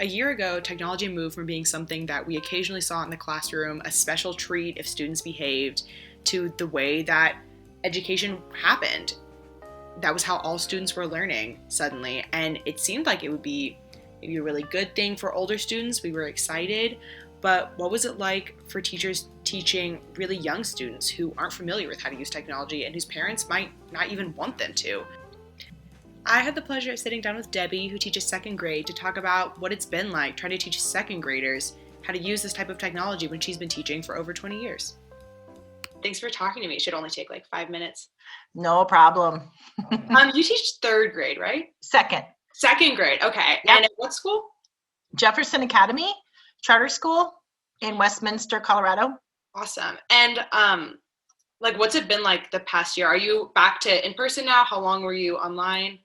A year ago, technology moved from being something that we occasionally saw in the classroom, a special treat if students behaved, to the way that education happened. That was how all students were learning suddenly, and it seemed like it would be maybe a really good thing for older students. We were excited, but what was it like for teachers teaching really young students who aren't familiar with how to use technology and whose parents might not even want them to? I had the pleasure of sitting down with Debbie, who teaches second grade, to talk about what it's been like trying to teach second graders how to use this type of technology when she's been teaching for over 20 years. Thanks for talking to me. It should only take like 5 minutes. No problem. You teach third grade, right? Second. Second grade, okay. Yep. And at what school? Jefferson Academy Charter School in Westminster, Colorado. Awesome. And like, what's it been like the past year? Are you back to in person now? How long were you online?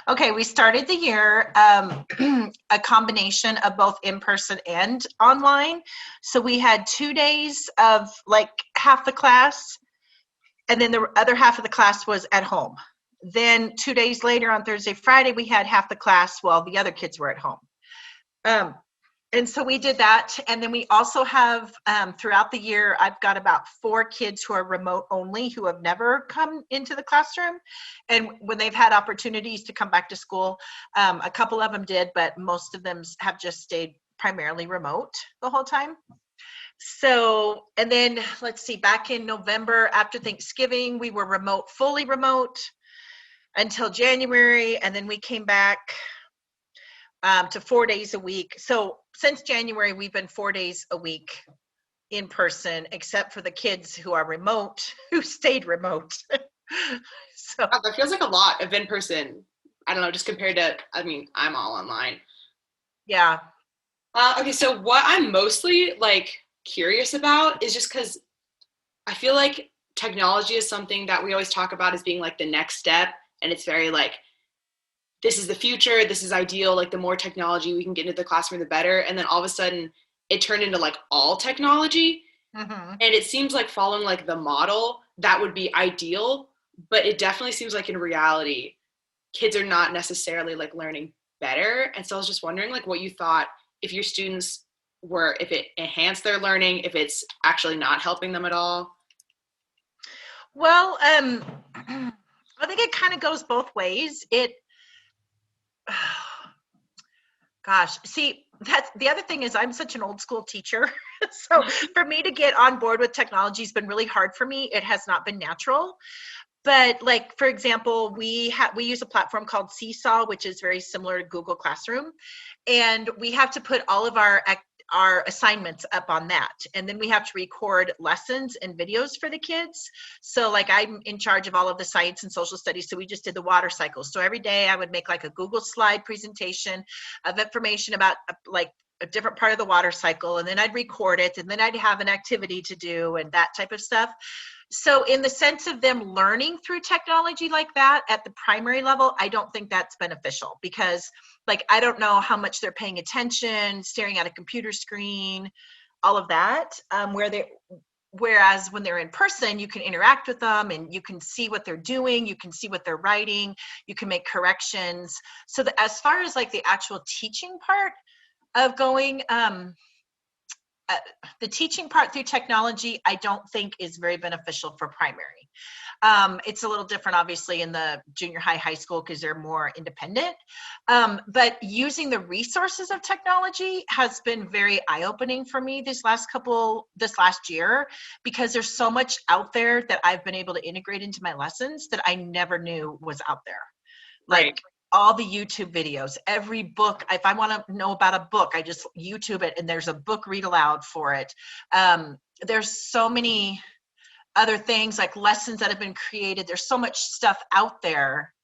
Okay, we started the year a combination of both in person and online. So we had 2 days of like half the class, and then the other half of the class was at home. Then 2 days later on Thursday, Friday, we had half the class while the other kids were at home. And so we did that. And then we also have throughout the year, I've got about 4 kids who are remote only, who have never come into the classroom. And when they've had opportunities to come back to school, a couple of them did, but most of them have just stayed primarily remote the whole time. So, and then let's see, back in November after Thanksgiving, we were remote, fully remote until January. And then we came back to 4 days a week. So since January, we've been 4 days a week in person, except for the kids who are remote, who stayed remote. So that feels like a lot of in person. I don't know, just compared to, I mean, I'm all online. Yeah. Okay, so what I'm mostly like curious about is just because I feel like technology is something that we always talk about as being like the next step, and it's very like, this is the future, this is ideal, like the more technology we can get into the classroom, the better. And then all of a sudden it turned into like all technology. Mm-hmm. And it seems like following like the model, that would be ideal, but it definitely seems like in reality, kids are not necessarily like learning better. And so I was just wondering like what you thought if your students were, if it enhanced their learning, if it's actually not helping them at all. Well, I think it kind of goes both ways. Gosh, see, that's the other thing is I'm such an old school teacher. So for me to get on board with technology has been really hard for me. It has not been natural. But like, for example, we use a platform called Seesaw, which is very similar to Google Classroom. And we have to put all of our assignments up on that. And then we have to record lessons and videos for the kids. So like I'm in charge of all of the science and social studies. So we just did the water cycle. So every day I would make like a Google slide presentation of information about like a different part of the water cycle. And then I'd record it, and then I'd have an activity to do and that type of stuff. So in the sense of them learning through technology like that at the primary level, I don't think that's beneficial, because like, I don't know how much they're paying attention, staring at a computer screen, all of that, whereas when they're in person, you can interact with them and you can see what they're doing, you can see what they're writing, you can make corrections. So that as far as like the actual teaching part of going, the teaching part through technology, I don't think is very beneficial for primary. It's a little different, obviously, in the junior high school, because they're more independent. But using the resources of technology has been very eye-opening for me this last year, because there's so much out there that I've been able to integrate into my lessons that I never knew was out there. Like, right. All the YouTube videos, every book, if I want to know about a book, I just YouTube it and there's a book read aloud for it. There's so many other things like lessons that have been created. There's so much stuff out there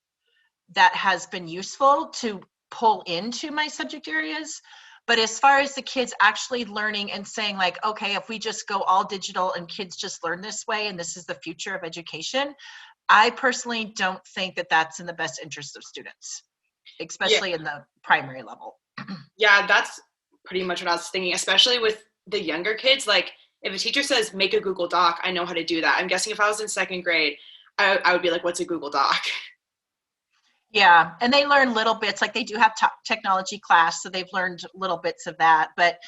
that has been useful to pull into my subject areas. But as far as the kids actually learning and saying like, okay, if we just go all digital and kids just learn this way and this is the future of education, I personally don't think that that's in the best interest of students, especially in the primary level. Yeah, that's pretty much what I was thinking, especially with the younger kids. Like, if a teacher says, make a Google Doc, I know how to do that. I'm guessing if I was in second grade, I would be like, what's a Google Doc? Yeah, and they learn little bits. Like they do have technology class, so they've learned little bits of that. But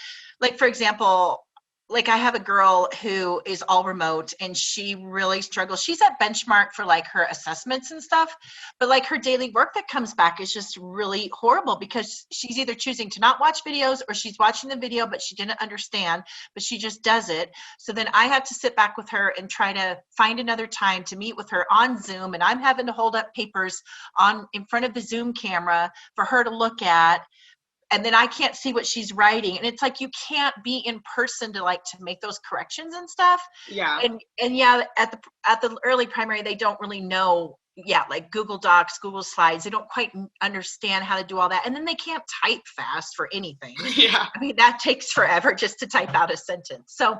like for example, like I have a girl who is all remote and she really struggles. She's at benchmark for like her assessments and stuff, but like her daily work that comes back is just really horrible because she's either choosing to not watch videos or she's watching the video but she didn't understand, but she just does it. So then I have to sit back with her and try to find another time to meet with her on Zoom, and I'm having to hold up papers on in front of the Zoom camera for her to look at, and then I can't see what she's writing. And it's like you can't be in person to like to make those corrections and stuff. Yeah. And yeah, at the early primary, they don't really know, yeah, like Google Docs, Google Slides. They don't quite understand how to do all that. And then they can't type fast for anything. Yeah. I mean, that takes forever just to type out a sentence. So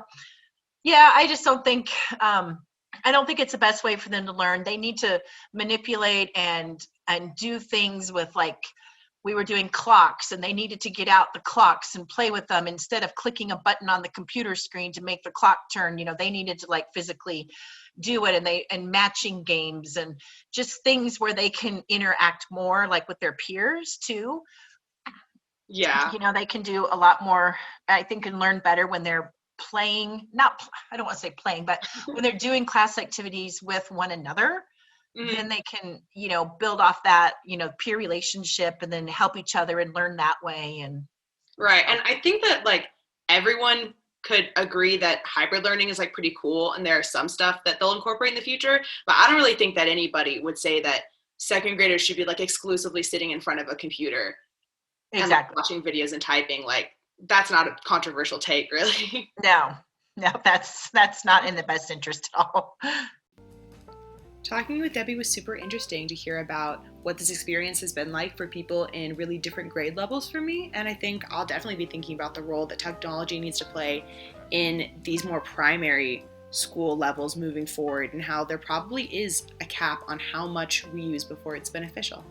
yeah, I just don't think I don't think it's the best way for them to learn. They need to manipulate and do things with, like we were doing clocks and they needed to get out the clocks and play with them instead of clicking a button on the computer screen to make the clock turn. You know, they needed to like physically do it, and matching games and just things where they can interact more like with their peers too. Yeah. You know, they can do a lot more, I think, and learn better when they're playing, not, I don't want to say playing, but when they're doing class activities with one another, then they can, you know, build off that, you know, peer relationship and then help each other and learn that way. And Right. And I think that like everyone could agree that hybrid learning is like pretty cool and there are some stuff that they'll incorporate in the future, but I don't really think that anybody would say that second graders should be like exclusively sitting in front of a computer and like, exactly. watching videos and typing. Like that's not a controversial take, really. No, no, that's not in the best interest at all. Talking with Debbie was super interesting to hear about what this experience has been like for people in really different grade levels for me. And I think I'll definitely be thinking about the role that technology needs to play in these more primary school levels moving forward and how there probably is a cap on how much we use before it's beneficial.